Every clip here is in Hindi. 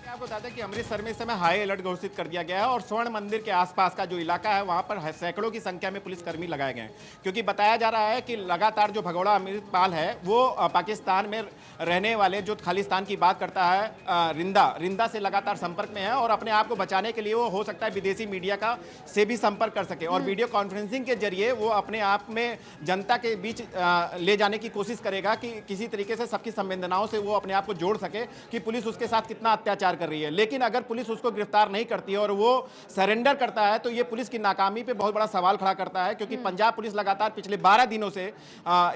आपको बता दें कि अमृतसर में इस समय हाई अलर्ट घोषित कर दिया गया है और स्वर्ण मंदिर के आसपास का जो इलाका है वहां पर सैकड़ों की संख्या में पुलिसकर्मी लगाए गए हैं, क्योंकि बताया जा रहा है कि लगातार जो भगोड़ा अमृतपाल है वो पाकिस्तान में रहने वाले जो खालिस्तान की बात करता है रिंदा से लगातार संपर्क में है और अपने आप को बचाने के लिए वो हो सकता है विदेशी मीडिया का से भी संपर्क कर सके और वीडियो कॉन्फ्रेंसिंग के जरिए वो अपने आप में जनता के बीच ले जाने की कोशिश करेगा कि किसी तरीके से सबकी संवेदनाओं से वो अपने आप को जोड़ सके कि पुलिस उसके साथ कितना अत्याचार कर रही है। लेकिन अगर पुलिस उसको गिरफ्तार नहीं करती है और वो सरेंडर करता है तो ये पुलिस की नाकामी पे बहुत बड़ा सवाल खड़ा करता है, क्योंकि पंजाब पुलिस लगातार पिछले 12 दिनों से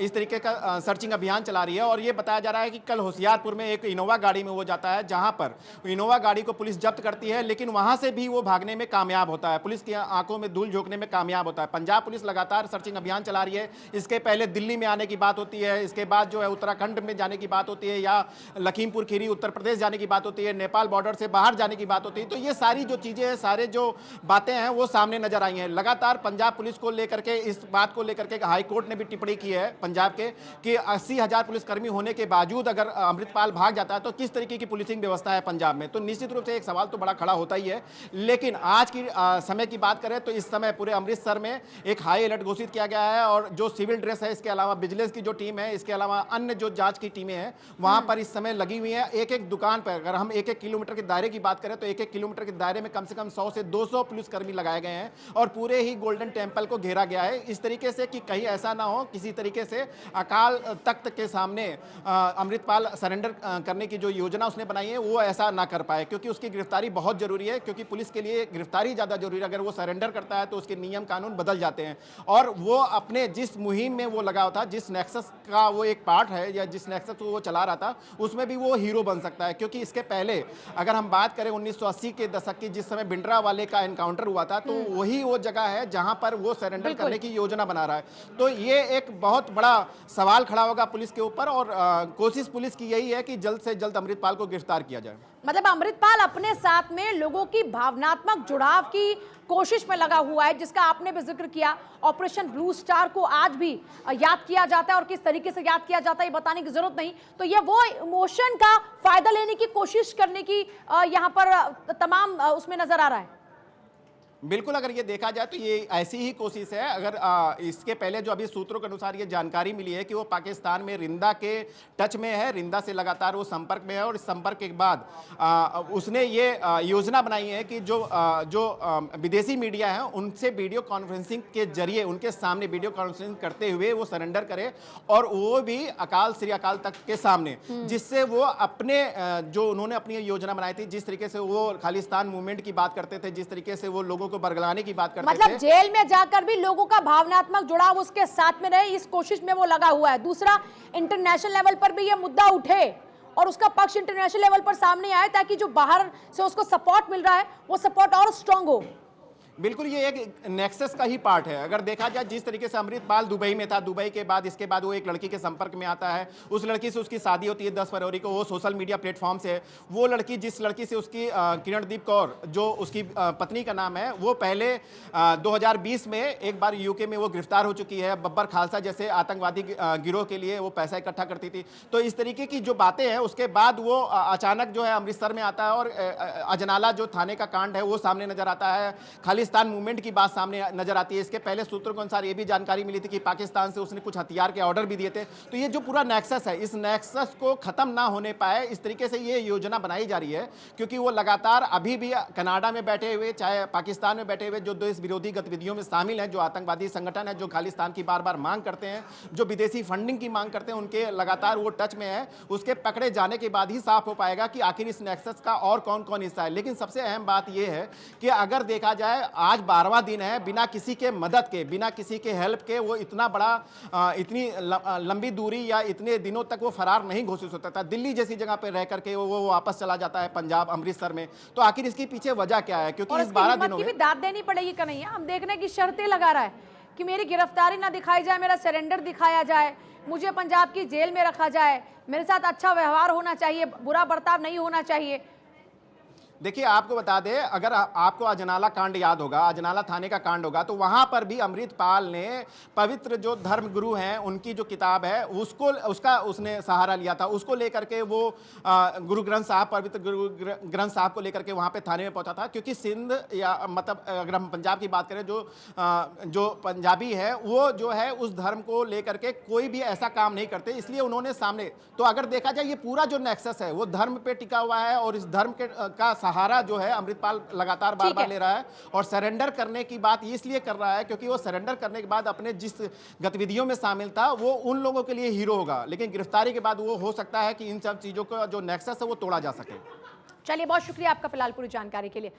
इस तरीके का सर्चिंग अभियान चला रही है और ये बताया जा रहा है कि कल होशियारपुर में एक इनोवा गाड़ी में वो जाता है, जहां पर इनोवा गाड़ी को पुलिस जब्त करती है, लेकिन वहां से भी वो भागने में कामयाब होता है, पुलिस की आंखों में धूल झोंकने में कामयाब होता है। पंजाब पुलिस लगातार सर्चिंग अभियान चला रही है। इसके पहले दिल्ली में आने की बात होती है, इसके बाद जो है उत्तराखंड में जाने की बात होती है या लखीमपुर खीरी उत्तर प्रदेश जाने की बात होती है, नेपाल बॉर्डर से बाहर जाने की बात होती है। तो ये सारी जो चीजें हैं, सारे जो बातें हैं वो सामने नजर आई हैं। लगातार पंजाब पुलिस को लेकर के इस बात को लेकर के हाई कोर्ट ने भी टिप्पणी की है पंजाब के कि 80,000 पुलिसकर्मी होने के बावजूद अगर अमृतपाल भाग जाता है तो किस तरीके की पुलिसिंग व्यवस्था है पंजाब में। तो निश्चित रूप से एक सवाल तो बड़ा खड़ा होता ही है। लेकिन आज की समय की बात करें तो इस समय पूरे अमृतसर में एक हाई अलर्ट घोषित किया गया है और जो सिविल ड्रेस है, इसके अलावा विजिलेंस की जो टीम है, इसके अलावा अन्य जो जांच की टीमें हैं वहां पर इस समय लगी हुई है। एक एक दुकान पर अगर हम एक एक किलोमीटर के दायरे की बात करें तो एक एक किलोमीटर के दायरे में कम से कम 100 से 200 पुलिसकर्मी लगाए गए हैं और पूरे ही गोल्डन टेम्पल को घेरा गया है इस तरीके से कि कहीं ऐसा ना हो किसी तरीके से अकाल तख्त के सामने अमृतपाल सरेंडर करने की जो योजना उसने बनाई है वो ऐसा ना कर पाए, क्योंकि उसकी गिरफ्तारी बहुत जरूरी है, क्योंकि पुलिस के लिए गिरफ्तारी ज्यादा जरूरी है। अगर वो सरेंडर करता है तो उसके नियम कानून बदल जाते हैं और वो अपने जिस मुहिम में वो लगा हुआ था, जिस नेक्सस का वो एक पार्ट है या जिस नेक्सस को वो चला रहा था, उसमें भी वो हीरो बन सकता है। क्योंकि इसके पहले अगर हम बात करें 1980 के दशक की, जिस समय भिंडरा वाले का एनकाउंटर हुआ था, तो वही वो जगह है जहां पर वो सरेंडर करने की योजना बना रहा है। तो ये एक बहुत बड़ा सवाल खड़ा होगा पुलिस के ऊपर और कोशिश पुलिस की यही है कि जल्द से जल्द अमृतपाल को गिरफ्तार किया जाए। मतलब अमृतपाल अपने साथ में लोगों की भावनात्मक जुड़ाव की कोशिश में लगा हुआ है, जिसका आपने भी जिक्र किया। ऑपरेशन ब्लू स्टार को आज भी याद किया जाता है और किस तरीके से याद किया जाता है ये बताने की जरूरत नहीं। तो ये वो इमोशन का फायदा लेने की कोशिश करने की यहाँ पर तमाम उसमें नजर आ रहा है। बिल्कुल, अगर ये देखा जाए तो ये ऐसी ही कोशिश है। अगर इसके पहले जो अभी सूत्रों के अनुसार ये जानकारी मिली है कि वो पाकिस्तान में रिंदा के टच में है, रिंदा से लगातार वो संपर्क में है और इस संपर्क के बाद उसने ये योजना बनाई है कि जो विदेशी मीडिया है उनसे वीडियो कॉन्फ्रेंसिंग के जरिए उनके सामने वीडियो कॉन्फ्रेंसिंग करते हुए वो सरेंडर करे और वो भी श्री अकाल तख्त के सामने, जिससे वो अपने जो उन्होंने अपनी योजना बनाई थी, जिस तरीके से वो खालिस्तान मूवमेंट की बात करते थे, जिस तरीके से वो लोगों को बरगलाने की बात करते मतलब थे। जेल में जाकर भी लोगों का भावनात्मक जुड़ाव उसके साथ में रहे, इस कोशिश में वो लगा हुआ है। दूसरा, इंटरनेशनल लेवल पर भी ये मुद्दा उठे और उसका पक्ष इंटरनेशनल लेवल पर सामने आए ताकि जो बाहर से उसको सपोर्ट मिल रहा है वो सपोर्ट और स्ट्रांग हो। बिल्कुल, ये एक नेक्सस का ही पार्ट है। अगर देखा जाए जिस तरीके से अमृतपाल दुबई में था, दुबई के बाद इसके बाद वो एक लड़की के संपर्क में आता है, उस लड़की से उसकी शादी होती है 10 फरवरी को, वो सोशल मीडिया प्लेटफॉर्म से। वो लड़की जिस लड़की से उसकी किरणदीप कौर जो उसकी पत्नी का नाम है, वो पहले 2020 में एक बार यूके में वो गिरफ्तार हो चुकी है। बब्बर खालसा जैसे आतंकवादी गिरोह के लिए वो पैसा इकट्ठा करती थी। तो इस तरीके की जो बातें हैं उसके बाद वो अचानक जो है अमृतसर में आता है और अजनाला जो थाने का कांड है वो सामने नजर आता है, खालिस्तान मूवमेंट की बात सामने नजर आती है। इसके पहले सूत्रों के अनुसार ये भी जानकारी मिली थी कि पाकिस्तान से उसने कुछ हथियार के ऑर्डर भी दिए थे। तो ये जो पूरा नेक्सस है, इस नेक्सस को खत्म ना होने पाए इस तरीके से ये योजना बनाई जा रही है, क्योंकि वो लगातार अभी भी कनाडा में बैठे हुए, चाहे पाकिस्तान में बैठे हुए जो देश विरोधी गतिविधियों में शामिल हैं, जो आतंकवादी संगठन है, जो खालिस्तान की बार बार मांग करते हैं, जो विदेशी फंडिंग की मांग करते हैं, उनके लगातार वो टच में है। उसके पकड़े जाने के बाद ही साफ हो पाएगा कि आखिर इस नेक्सस का और कौन कौन हिस्सा है। लेकिन सबसे अहम बात यह है कि अगर देखा जाए आज 12वां दिन है, बिना किसी के मदद के, बिना किसी के हेल्प के वो इतना बड़ा इतनी लंबी दूरी या इतने दिनों तक वो फरार नहीं घोषित होता था। दिल्ली जैसी जगह पर रह करके वो वापस चला जाता है पंजाब अमृतसर में। तो आखिर इसके पीछे वजह क्या है? क्योंकि इस 12 दिनों में दाद देनी पड़ेगी कन्हैया। हम देखने की शर्तें लगा रहा है कि मेरी गिरफ्तारी ना दिखाई जाए, मेरा सरेंडर दिखाया जाए, मुझे पंजाब की जेल में रखा जाए, मेरे साथ अच्छा व्यवहार होना चाहिए, बुरा बर्ताव नहीं होना चाहिए। देखिए, आपको बता दें, अगर आपको अजनाला कांड याद होगा, अजनाला थाने का कांड होगा, तो वहां पर भी अमृतपाल ने पवित्र जो धर्मगुरु हैं उनकी जो किताब है उसका उसने सहारा लिया था। उसको लेकर के वो गुरु ग्रंथ साहब, पवित्र गुरु ग्रंथ साहब को लेकर के वहां पे थाने में पहुंचा था। क्योंकि सिंध या मतलब अगर हम पंजाब की बात करें, जो पंजाबी है वो जो है उस धर्म को लेकर के कोई भी ऐसा काम नहीं करते, इसलिए उन्होंने सामने। तो अगर देखा जाए ये पूरा जो नेक्सस है वो धर्म पे टिका हुआ है, और इस धर्म का सहारा जो है अमृतपाल लगातार बार बार ले रहा है। और सरेंडर करने की बात इसलिए कर रहा है क्योंकि वो सरेंडर करने के बाद अपने जिस गतिविधियों में शामिल था वो उन लोगों के लिए हीरो होगा, लेकिन गिरफ्तारी के बाद वो हो सकता है कि इन सब चीजों का जो नेक्सस है वो तोड़ा जा सके। चलिए, बहुत शुक्रिया आपका फिलहाल पूरी जानकारी के लिए।